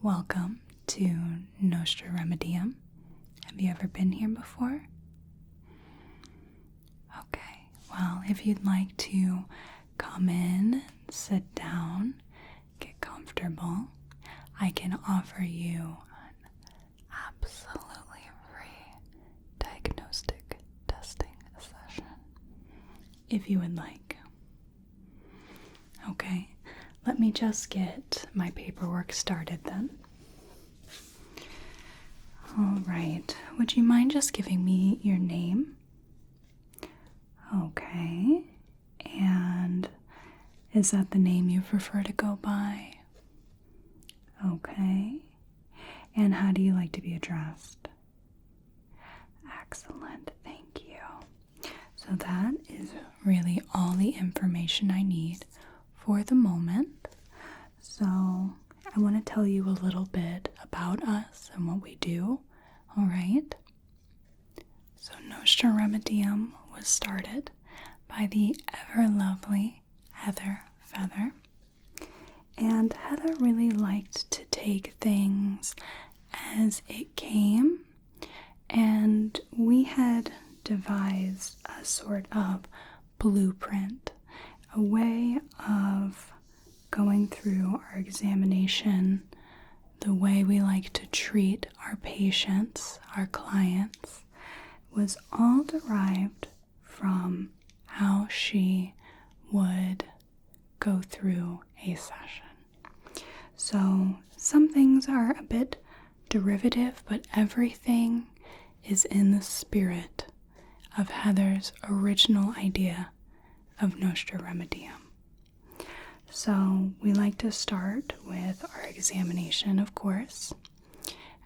Welcome to Nostra Remedium. Have you ever been here before? Okay, well, if you'd like to come in, sit down, get comfortable, I can offer you an absolutely free diagnostic testing session, if you would like. Okay, let me just get my paperwork started then. All right, would you mind just giving me your name? Okay, and is that the name you prefer to go by? Okay, and how do you like to be addressed? Excellent, thank you. So that is really all the information I need for the moment. So I want to tell you a little bit about us and what we do, all right? So Nostra Remedium was started by the ever-lovely Heather Feather. And Heather really liked to take things as it came, and we had devised a sort of blueprint, a way of going through our examination, the way we like to treat our patients, our clients, was all derived from how she would go through a session. So some things are a bit derivative, but everything is in the spirit of Heather's original idea of Nostra Remedium. So we like to start with our examination, of course,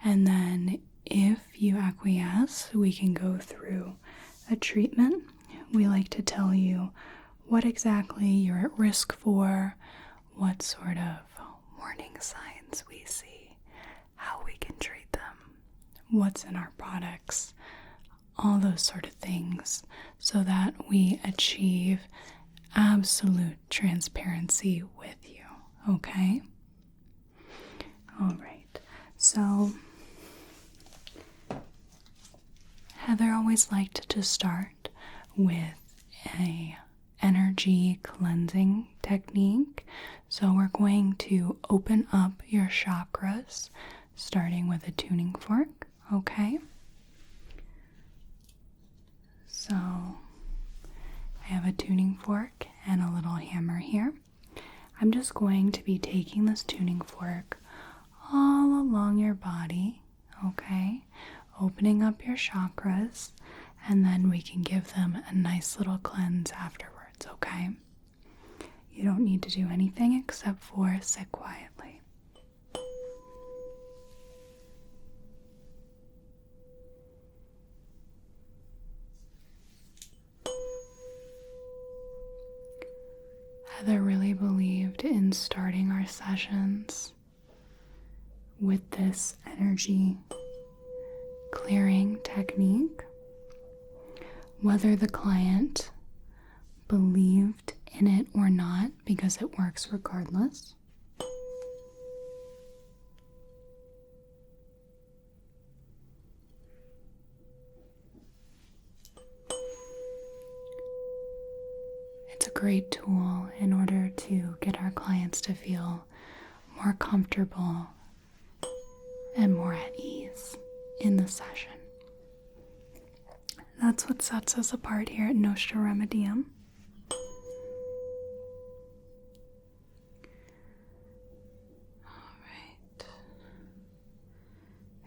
and then if you acquiesce, we can go through a treatment. We like to tell you what exactly you're at risk for, what sort of warning signs we see, how we can treat them, what's in our products, all those sort of things, so that we achieve absolute transparency with you, okay? All right, so Heather always liked to start with a energy cleansing technique. So we're going to open up your chakras, starting with a tuning fork, okay? So I have a tuning fork and a little hammer here. I'm just going to be taking this tuning fork all along your body, okay? Opening up your chakras, and then we can give them a nice little cleanse afterwards, okay? You don't need to do anything except for sit quietly. Heather really believed in starting our sessions with this energy clearing technique, whether the client believed in it or not, because it works regardless. It's a great tool in order to get our clients to feel more comfortable and more at ease in the session. That's what sets us apart here at Nostra Remedium. All right.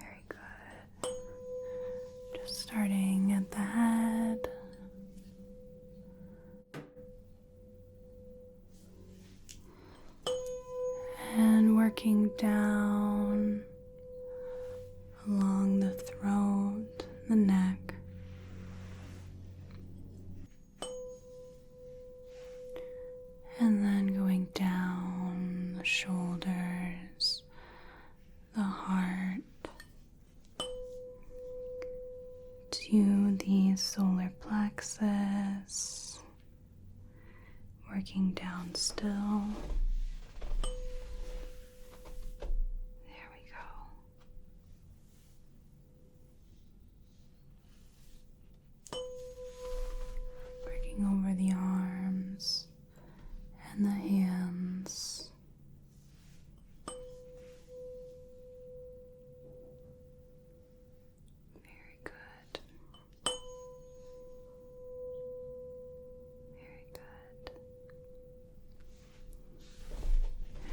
Very good. Just starting at the head. And working down along the throat, the neck, and then going down the shoulders, the heart, to the solar plexus, working down still. There we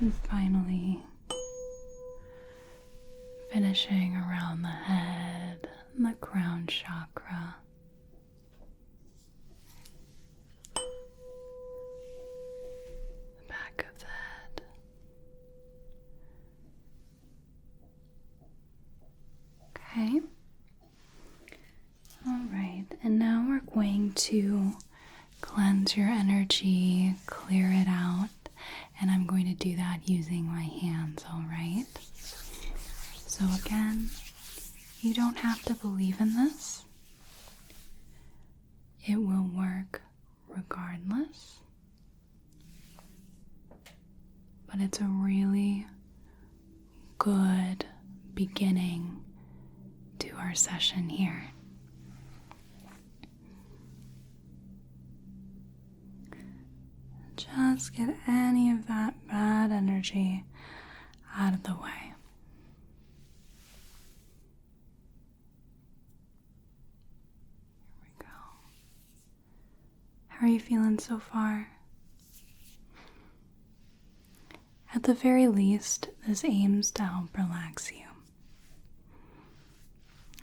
And finally, finishing around the head and the crown chakra. The back of the head. Okay. All right, and now we're going to cleanse your energy, clear it out, and I'm going to do that using my hands, all right? So again, you don't have to believe in this. It will work regardless. But it's a really good beginning to our session here. Just get any of that bad energy out of the way. Here we go. How are you feeling so far? At the very least, this aims to help relax you.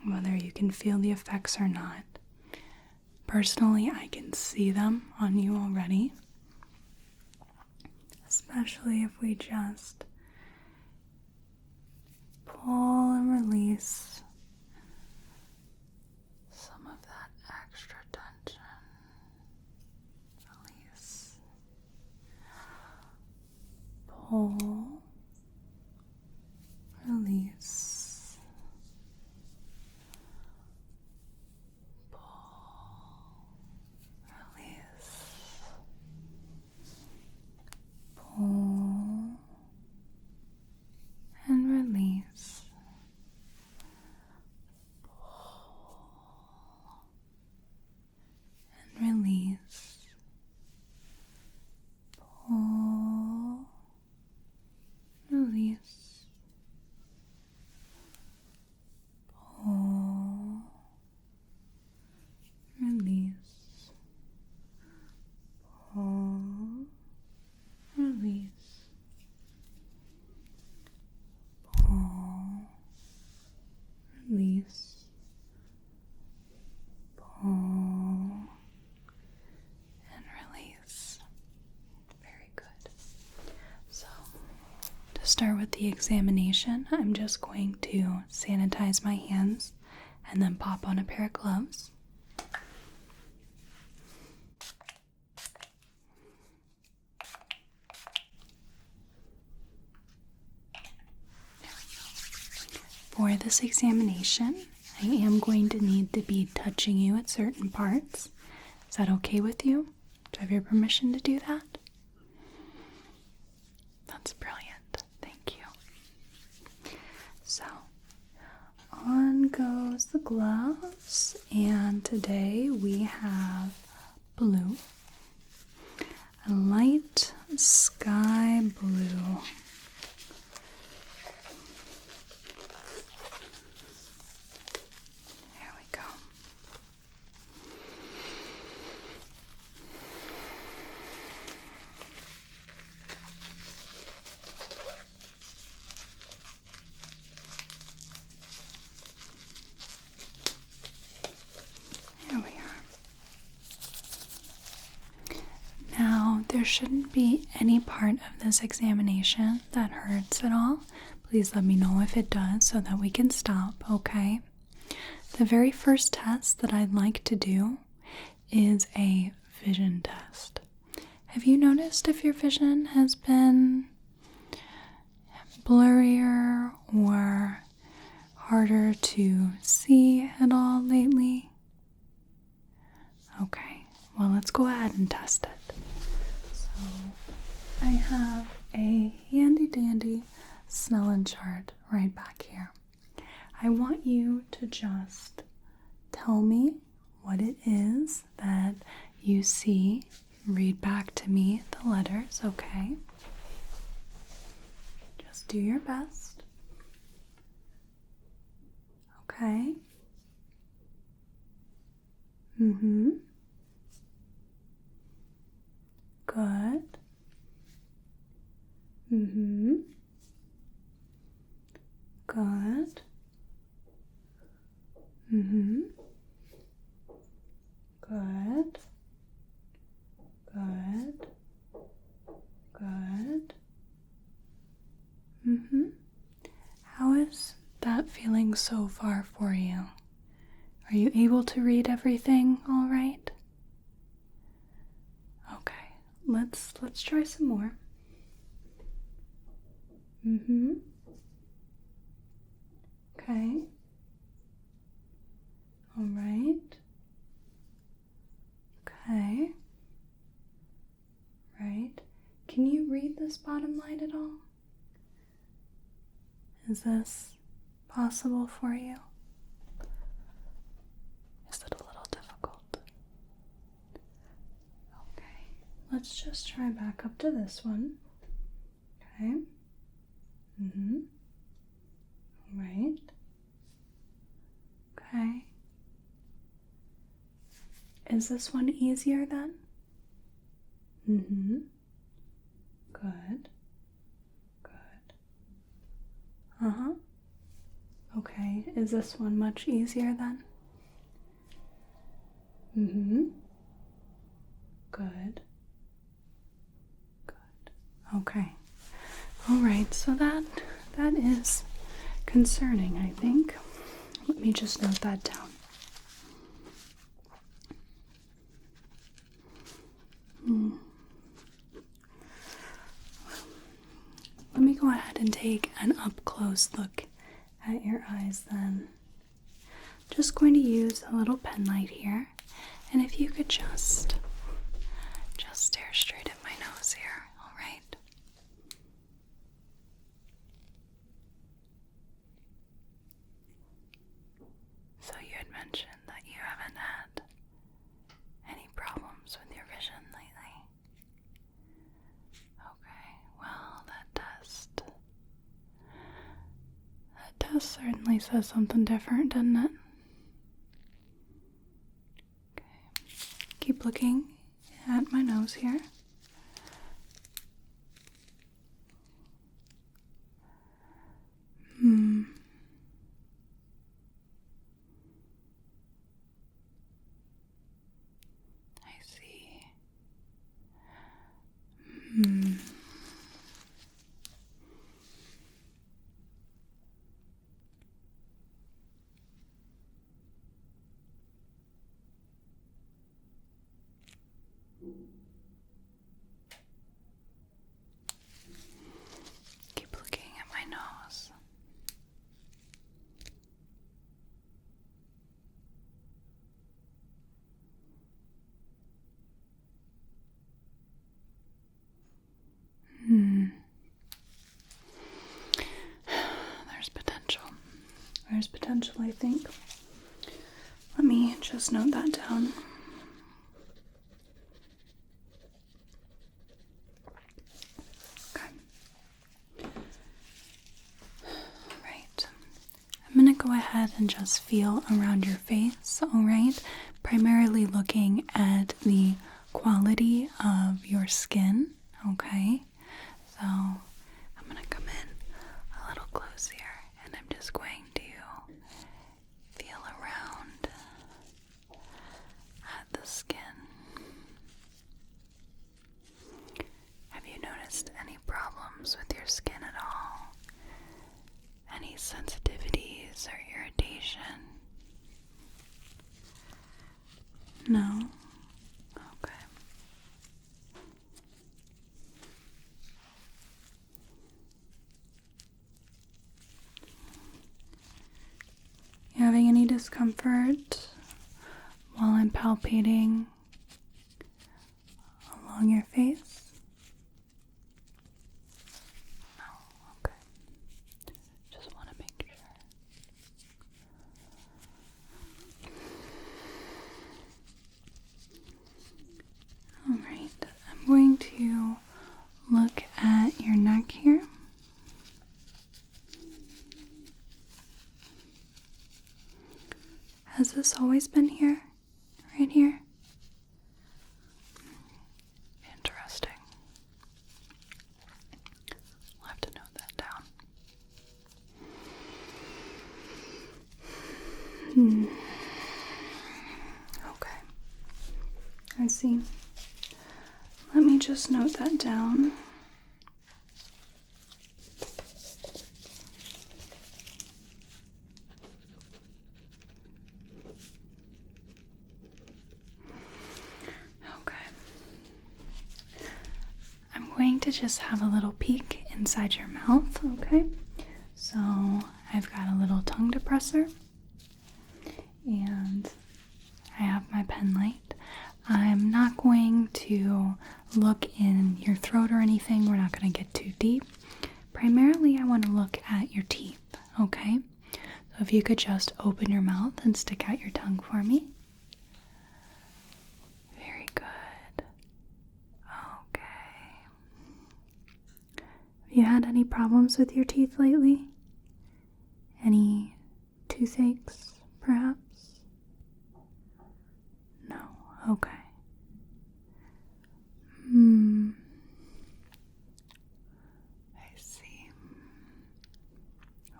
Whether you can feel the effects or not. Personally, I can see them on you already. Especially if we just pull and release some of that extra tension. Release. Pull. Release. Pull and release. Pull and release. Pull, release. Pull, release. Pull. Release. Pull. Release. Pull. And release. Very good. So, to start with the examination, I'm just going to sanitize my hands and then pop on a pair of gloves. For this examination, I am going to need to be touching you at certain parts. Is that okay with you? Do I have your permission to do that? That's brilliant. Thank you. So, on goes the gloves, and today we have blue. A light sky blue. There shouldn't be any part of this examination that hurts at all. Please let me know if it does so that we can stop, okay? The very first test that I'd like to do is a vision test. Have you noticed if your vision has been blurrier or harder to see at all lately? Okay, well, let's go ahead and test it. I have a handy dandy Snellen chart right back here. I want you to just tell me what it is that you see. Read back to me the letters, okay? Just do your best. Okay? Good. Mm-hmm. Good. Good. Good. Mm-hmm. How is that feeling so far for you? Are you able to read everything all right? Okay, let's try some more. Mm-hmm. Okay. All right. Okay. Right. Can you read this bottom line at all? Is this possible for you? Is it a little difficult? Okay. Let's just try back up to this one. Okay. Mm-hmm. Right. Okay. Is this one easier then? Mm-hmm. Good. Good. Uh-huh. Okay. Is this one much easier then? Mm-hmm. Good. Good. Okay. All right, so that is concerning, I think. Let me just note that down. Let me go ahead and take an up-close look at your eyes then. Just going to use a little pen light here, and if you could just stare straight at my nose here, all right? So you had mentioned that you haven't had any problems with your vision lately. Okay, well, that test certainly says something different, doesn't it? Okay, keep looking at my nose here. I see. Keep looking at my nose. There's potential. There's potential, I think. Let me just note that down. Okay. Right. I'm going to go ahead and just feel around your face, alright? Primarily looking at the quality of your skin, okay? So I'm going to come in a little close here, and I'm just going to feel around at the skin. Have you noticed any problems with your skin at all? Any sensitivities or irritation? No? Okay. You having any discomfort while I'm palpating along your face? No, okay. Just want to make sure. Alright, I'm going to look at your neck here. Has this always been here? Right here? Interesting. I'll have to note that down. Okay. I see. Let me just note that down. Okay. I'm going to just have a little peek inside your mouth, okay? So I've got a little tongue depressor, and I have my pen light. I'm not going to look in your throat or anything. We're not going to get too deep. Primarily, I want to look at your teeth, okay? So if you could just open your mouth and stick out your tongue for me. Very good. Okay. Have you had any problems with your teeth lately? Any toothaches, perhaps? No. Okay. I see.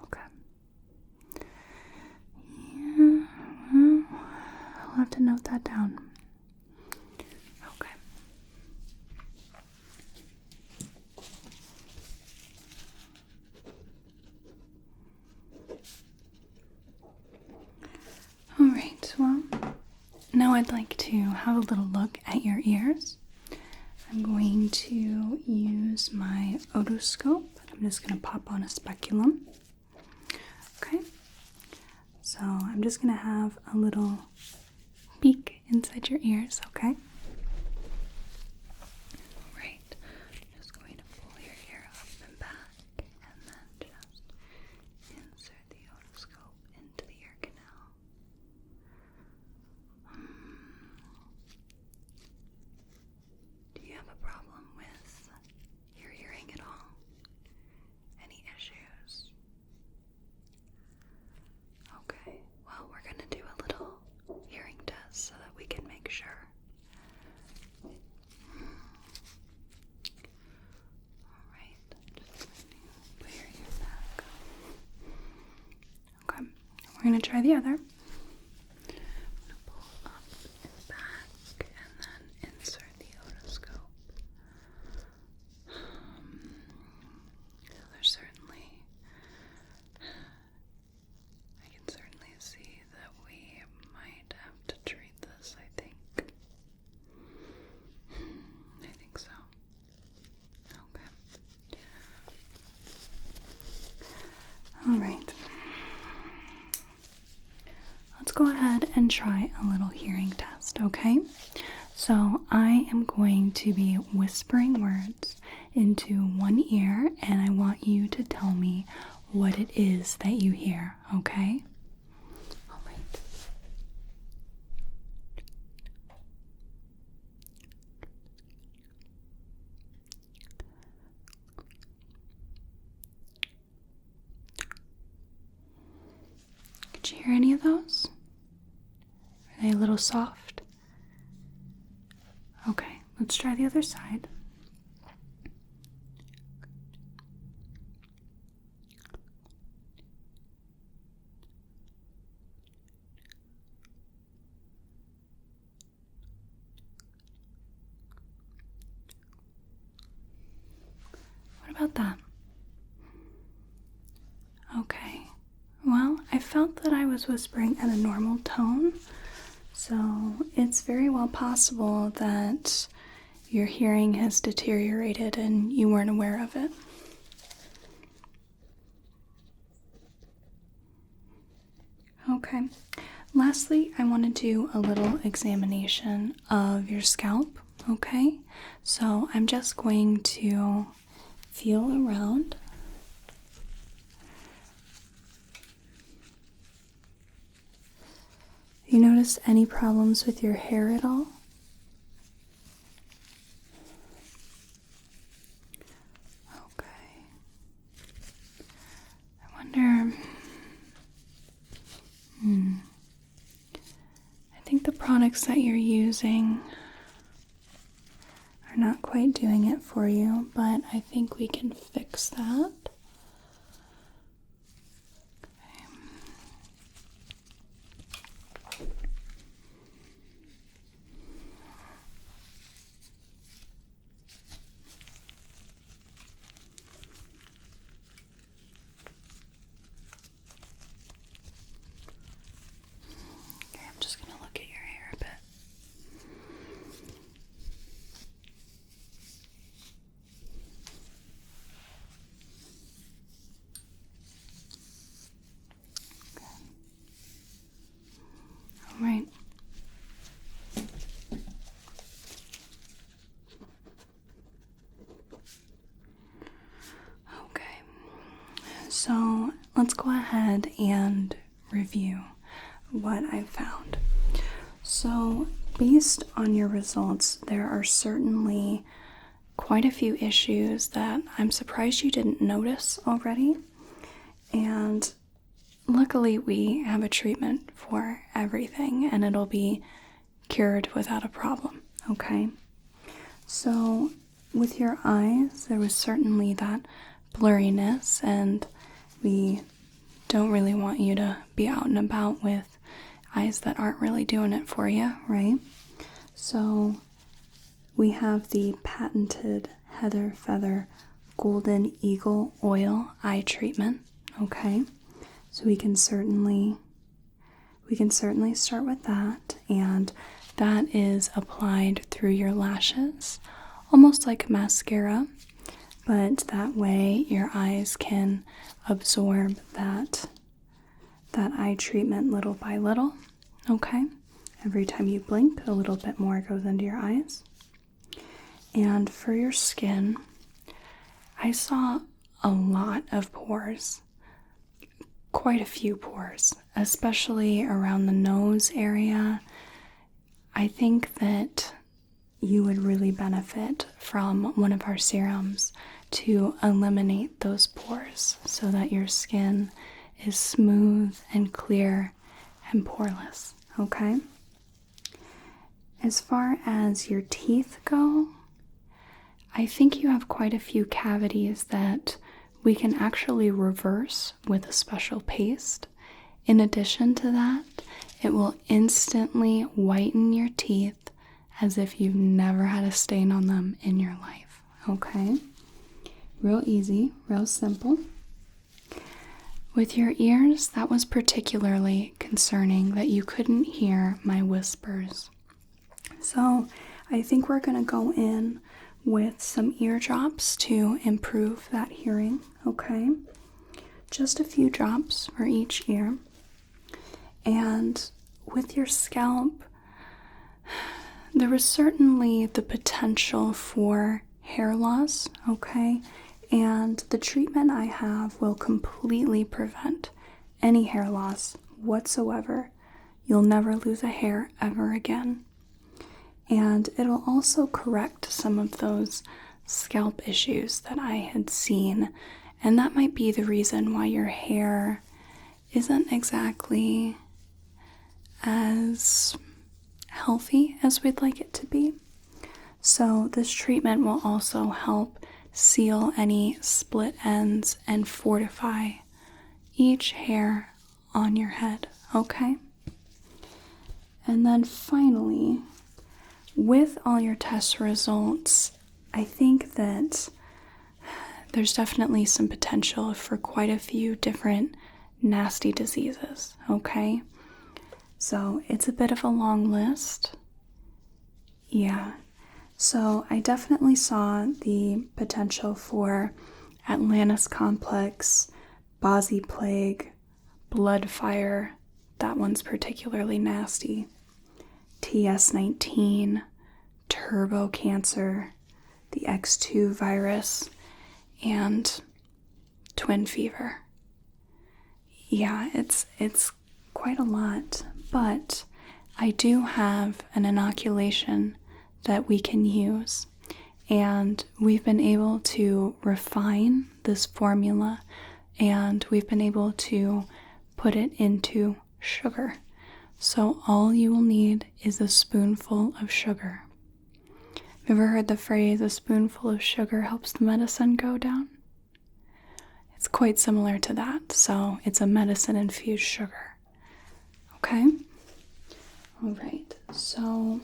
Okay. Yeah, well, I'll have to note that down. Okay. Alright, well, now I'd like to have a little look at your ears. I'm going to use my otoscope. I'm just going to pop on a speculum. Okay, so I'm just going to have a little peek inside your ears, okay? Right, I'm just going to pull your ear up and back, and then just insert the otoscope into the ear canal. Do you have a problem with your hearing at all? Any issues? Okay, well, we're going to do a little hearing test so that we can make sure. Alright, just going to put your ear back. Okay, we're going to try the other. Pull up and back and then insert the otoscope. I can certainly see that we might have to treat this, I think. I think so. Okay. Alright. Let's go ahead and try a little hearing test, okay? So I am going to be whispering words into one ear, and I want you to tell me what it is that you hear, okay? All right. Did you hear any of those? Are they a little soft? Okay, let's try the other side. What about that? Okay. Well, I felt that I was whispering at a normal tone, so it's very well possible that your hearing has deteriorated and you weren't aware of it. Okay. Lastly, I want to do a little examination of your scalp, okay? So I'm just going to feel around. You notice any problems with your hair at all? Okay. I wonder. I think the products that you're using are not quite doing it for you, but I think we can fix that. go ahead and review what I found. So, based on your results, there are certainly quite a few issues that I'm surprised you didn't notice already. And luckily, we have a treatment for everything, and it'll be cured without a problem, okay? So, with your eyes, there was certainly that blurriness, and we don't really want you to be out and about with eyes that aren't really doing it for you, right? So, we have the patented Heather Feather Golden Eagle Oil Eye Treatment, okay? So we can certainly start with that, and that is applied through your lashes, almost like mascara, but that way your eyes can absorb that eye treatment little by little, okay? Every time you blink, a little bit more goes into your eyes. And for your skin, I saw a lot of pores, quite a few pores, especially around the nose area. I think that you would really benefit from one of our serums to eliminate those pores so that your skin is smooth and clear and poreless, okay? As far as your teeth go, I think you have quite a few cavities that we can actually reverse with a special paste. In addition to that, it will instantly whiten your teeth as if you've never had a stain on them in your life, okay? Real easy, real simple. With your ears, that was particularly concerning that you couldn't hear my whispers. So I think we're going to go in with some eardrops to improve that hearing, okay? Just a few drops for each ear. And with your scalp, there was certainly the potential for hair loss, okay? And the treatment I have will completely prevent any hair loss whatsoever. You'll never lose a hair ever again. And it'll also correct some of those scalp issues that I had seen. And that might be the reason why your hair isn't exactly as healthy as we'd like it to be. So this treatment will also help seal any split ends and fortify each hair on your head, okay? And then finally, with all your test results, I think that there's definitely some potential for quite a few different nasty diseases, okay? So it's a bit of a long list. Yeah. So I definitely saw the potential for Atlantis complex, Bosy plague, blood fire. That one's particularly nasty. TS19, turbo cancer, the X2 virus, and twin fever. Yeah, it's quite a lot, but I do have an inoculation that we can use, and we've been able to refine this formula, and we've been able to put it into sugar. So all you will need is a spoonful of sugar. Have you ever heard the phrase, a spoonful of sugar helps the medicine go down? It's quite similar to that. So it's a medicine-infused sugar. Okay? All right. So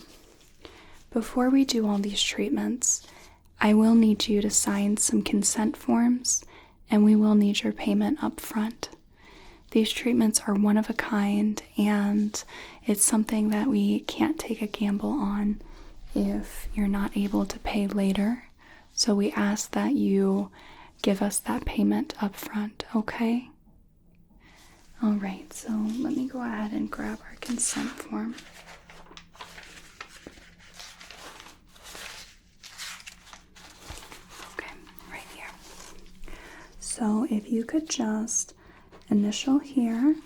before we do all these treatments, I will need you to sign some consent forms, and we will need your payment up front. These treatments are one of a kind, and it's something that we can't take a gamble on if you're not able to pay later. So we ask that you give us that payment up front, okay? All right, so let me go ahead and grab our consent form. Okay, right here. So if you could just initial here,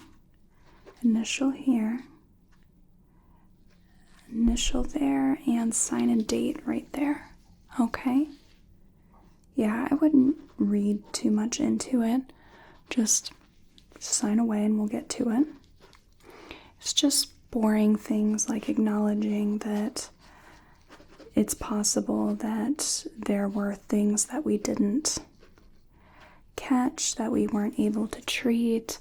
initial here, initial there, and sign and date right there. Okay? Yeah, I wouldn't read too much into it. Just sign away and we'll get to it. It's just boring things like acknowledging that it's possible that there were things that we didn't catch, that we weren't able to treat.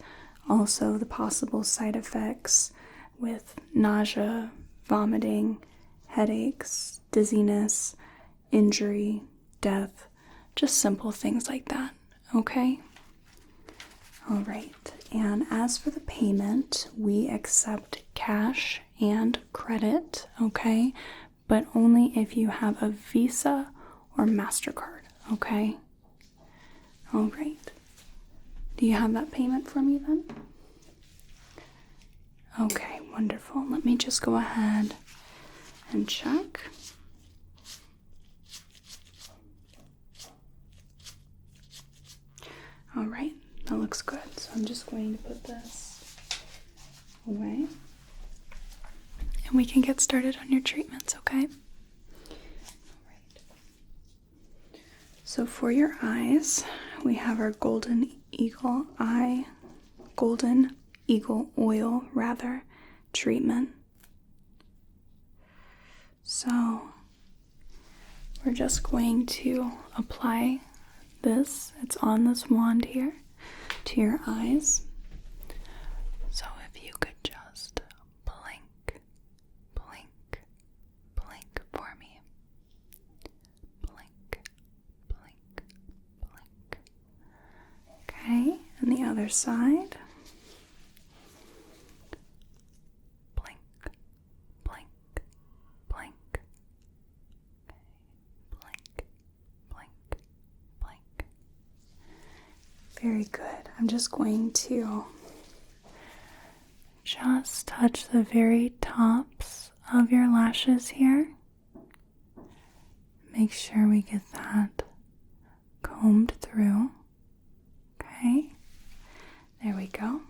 Also, the possible side effects with nausea, vomiting, headaches, dizziness, injury, death, just simple things like that, okay? All right, and as for the payment, we accept cash and credit, okay? But only if you have a Visa or MasterCard, okay? All right. Do you have that payment for me then? Okay, wonderful. Let me just go ahead and check. All right, that looks good. So I'm just going to put this away. And we can get started on your treatments, okay? All right. So for your eyes, we have our Golden Eagle Oil treatment. So we're just going to apply this, it's on this wand here, to your eyes. So if you could just blink, blink, blink for me. Blink, blink, blink. Okay, and the other side. Blink, blink, blink. Blink, blink, blink. Very good. I'm just going to just touch the very tops of your lashes here. Make sure we get that combed through. Okay, there we go.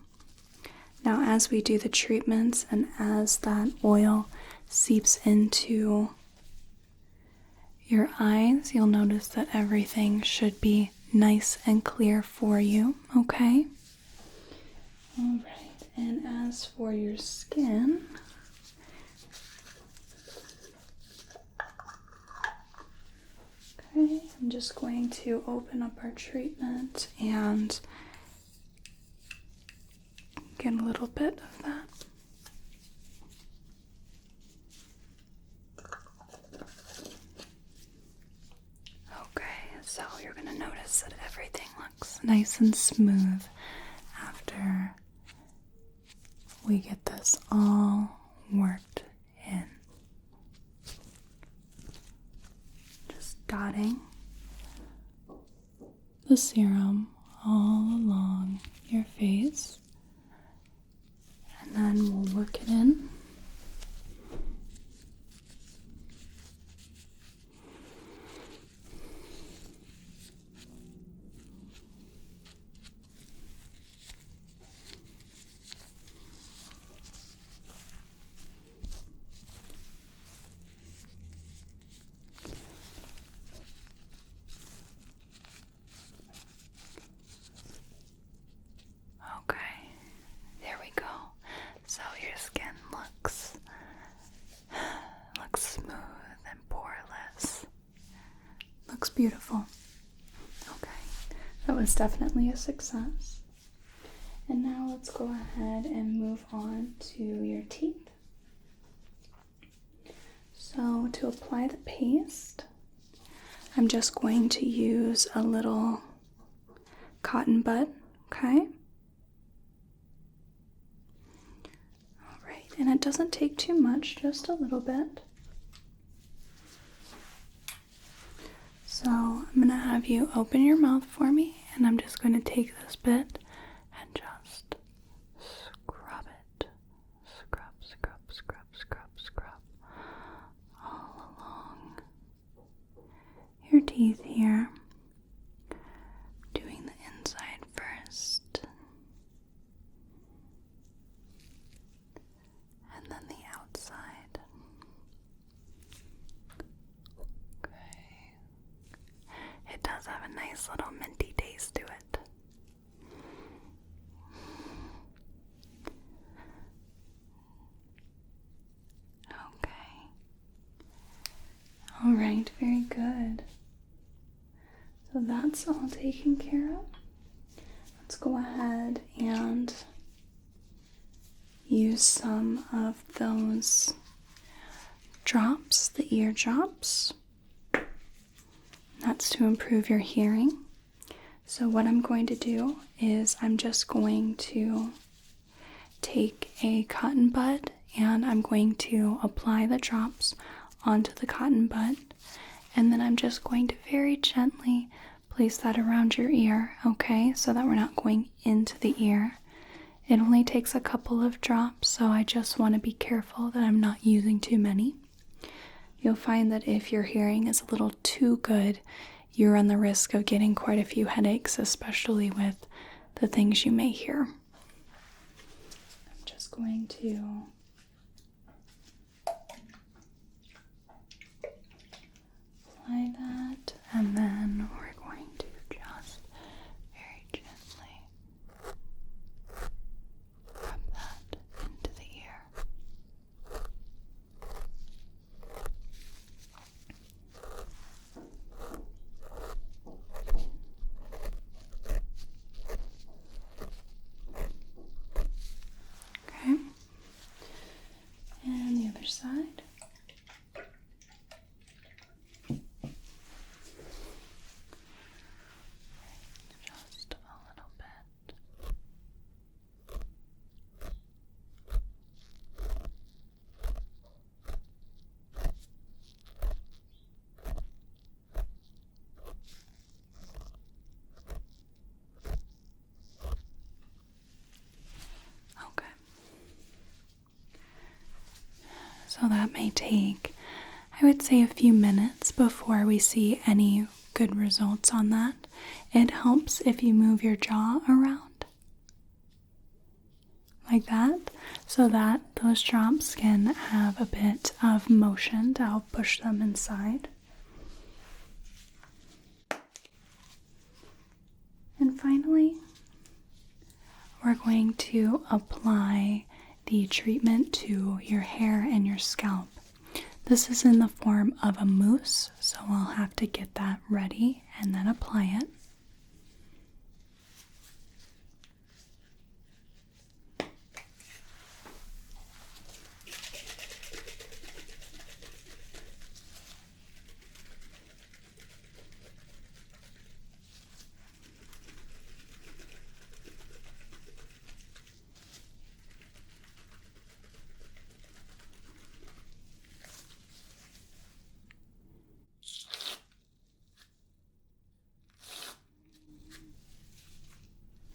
Now as we do the treatments and as that oil seeps into your eyes, you'll notice that everything should be nice and clear for you, okay? All right, and as for your skin, okay, I'm just going to open up our treatment and get a little bit of that. So you're going to notice that everything looks nice and smooth after we get this all worked in. Just dotting the serum all along your face, and then we'll work it in. Beautiful. Okay, that was definitely a success. And now let's go ahead and move on to your teeth. So to apply the paste, I'm just going to use a little cotton bud, okay? All right, and it doesn't take too much, just a little bit. So I'm going to have you open your mouth for me, and I'm just going to take this bit and just scrub it. Scrub, scrub, scrub, scrub, scrub all along your teeth here. Doing the inside first. right, very good. So that's all taken care of. Let's go ahead and use some of those drops, the ear drops. That's to improve your hearing. So what I'm going to do is I'm just going to take a cotton bud and I'm going to apply the drops onto the cotton bud, and then I'm just going to very gently place that around your ear, okay, so that we're not going into the ear. It only takes a couple of drops, so I just want to be careful that I'm not using too many. You'll find that if your hearing is a little too good, you run the risk of getting quite a few headaches, especially with the things you may hear. I'm just going to apply that, and then we're going to just very gently rub that into the ear. Okay, and the other side. Just a little bit. Okay. So that may take, I would say, a few minutes before we see any good results on that. It helps if you move your jaw around like that, so that those drops can have a bit of motion to help push them inside. And finally, we're going to apply the treatment to your hair and your scalp. This is in the form of a mousse, so I'll have to get that ready and then apply it.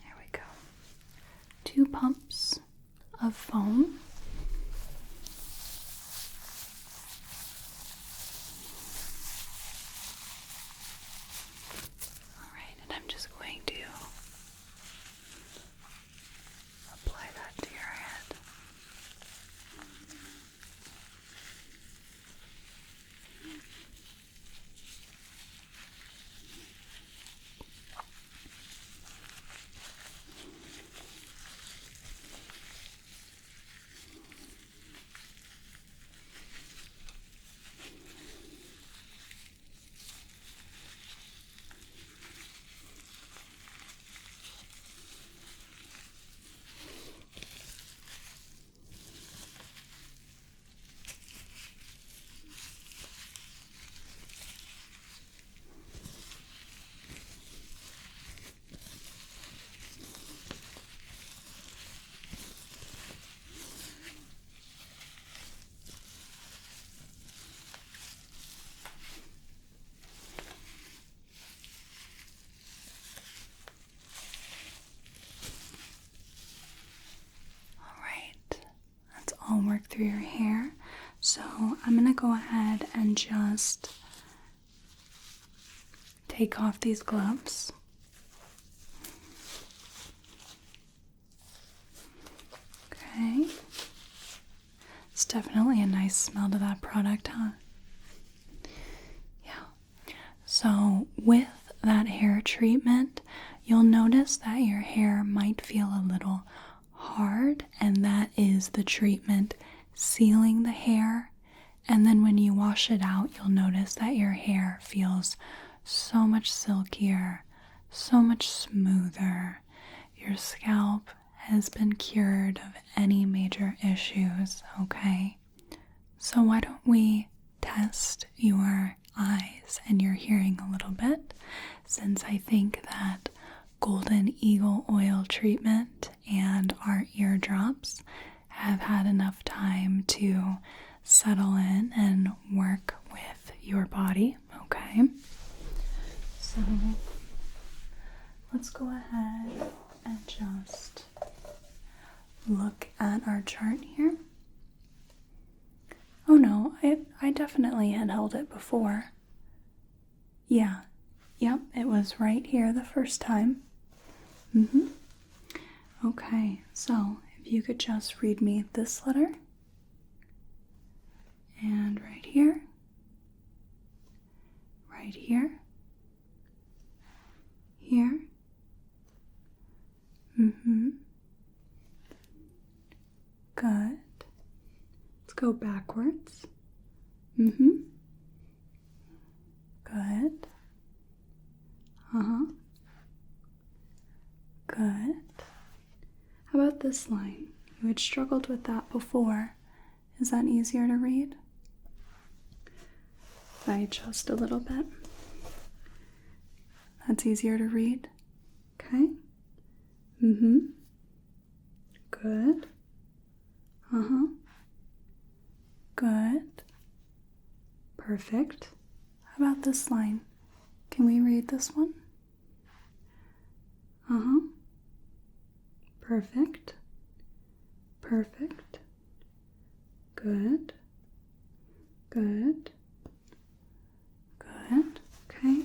There we go. 2 pumps of foam. Alright, and I'm just going to apply that to your head. All work through your hair. So I'm gonna go ahead and just take off these gloves. Okay. It's definitely a nice smell to that product, huh? Yeah. So with that hair treatment, you'll notice that your hair might feel a little hard, and that is the treatment sealing the hair And then when you wash it out, you'll notice that your hair feels so much silkier, so much smoother. Your scalp has been cured of any major issues, okay? So why don't we test your eyes and your hearing a little bit, since I think that Golden Eagle oil treatment and our eardrops have had enough time to settle in and work with your body, okay? So let's go ahead and just look at our chart here. Oh no, I definitely had held it before. Yeah, yep, it was right here the first time. Okay, so if you could just read me this letter. And right here. Right here. Here. Good. Let's go backwards. Good. Good. How about this line? You had struggled with that before. Is that easier to read? If I adjust a little bit. That's easier to read. Okay. Good. Good. Perfect. How about this line? Can we read this one? Perfect. Perfect. Good. Good. Good. Okay.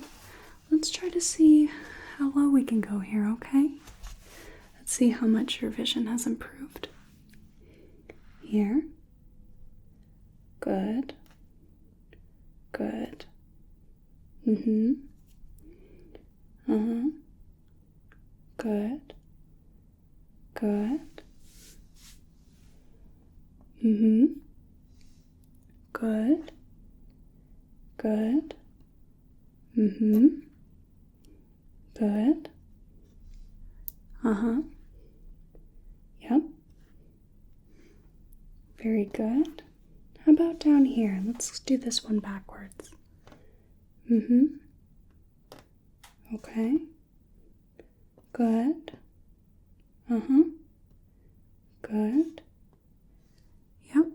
Let's try to see how low we can go here, okay? Let's see how much your vision has improved. Here. Good. Good. Good. Good. Good. Good. Good. Yep. Very good. How about down here? Let's do this one backwards. Okay. Good. Good. Yep.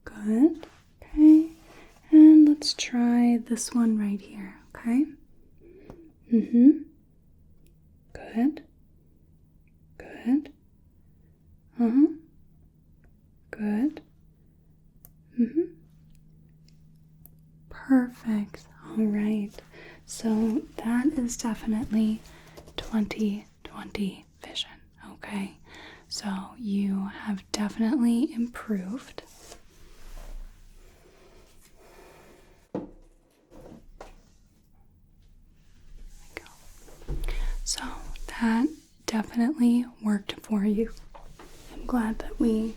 Good. Okay. And let's try this one right here, okay? Good. Good. Good. Perfect. All right. So that is definitely 20/20 vision, okay? So you have definitely improved. So that definitely worked for you. I'm glad that we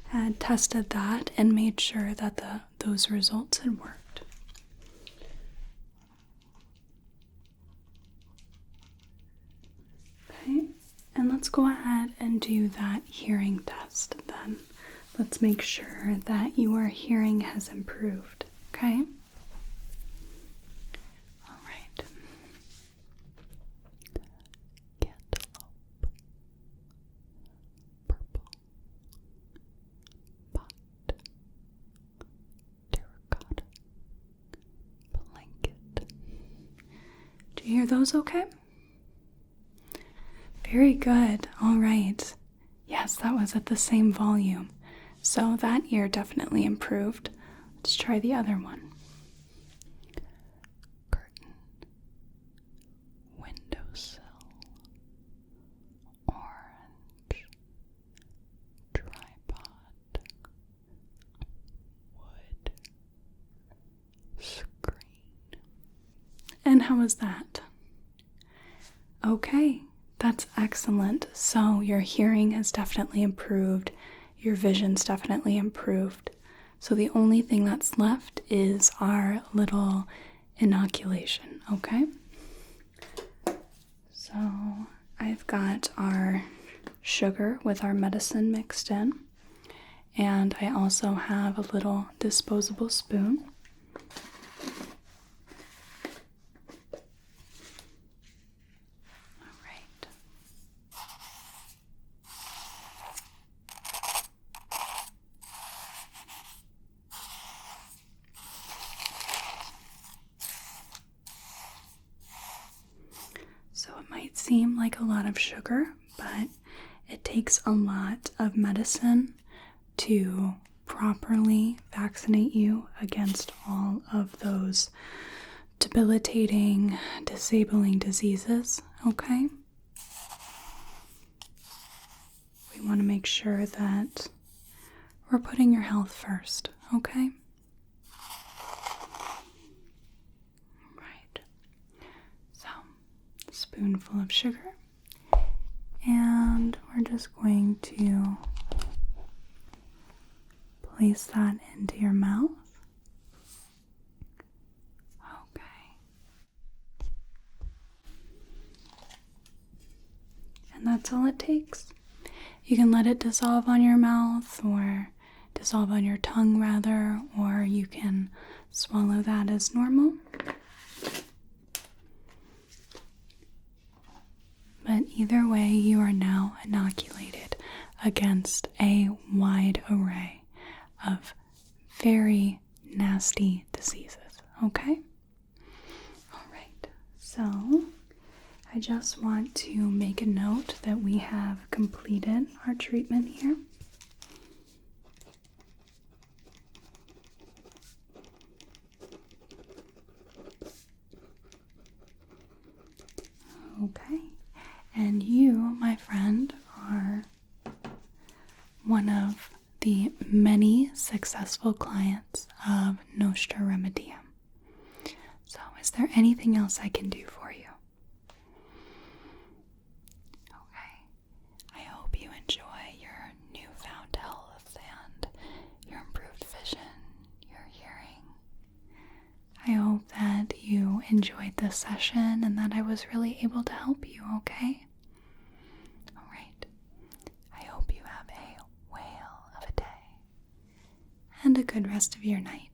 had tested that and made sure that those results had worked. Okay, and let's go ahead and do that hearing test then. Let's make sure that your hearing has improved, okay? Do you hear those okay? Very good. All right. Yes, that was at the same volume. So that ear definitely improved. Let's try the other one. Curtain. Windowsill. Orange. Tripod. Wood. Screen. And how was that? Okay, that's excellent. So your hearing has definitely improved. your vision's definitely improved. So the only thing that's left is our little inoculation, okay? So I've got our sugar with our medicine mixed in, and I also have a little disposable spoon. All right. So it might seem like a lot of sugar, but it takes a lot of medicine to properly vaccinate you against all of those debilitating, disabling diseases, okay? We want to make sure that we're putting your health first, okay? Right. So, spoonful of sugar. And we're just going to place that into your mouth. Okay. And that's all it takes. You can let it dissolve on your mouth, or dissolve on your tongue rather, or you can swallow that as normal. But either way, you are now inoculated against a wide array of very nasty diseases, okay? All right, so I just want to make a note that we have completed our treatment here. Okay, and you, my friend, are one of the many successful clients of Nostra Remedium. So, is there anything else I can do for you? Okay, I hope you enjoy your newfound health and your improved vision, your hearing. I hope that you enjoyed this session and that I was really able to help you, okay? All right. I hope you have a whale of a day and a good rest of your night.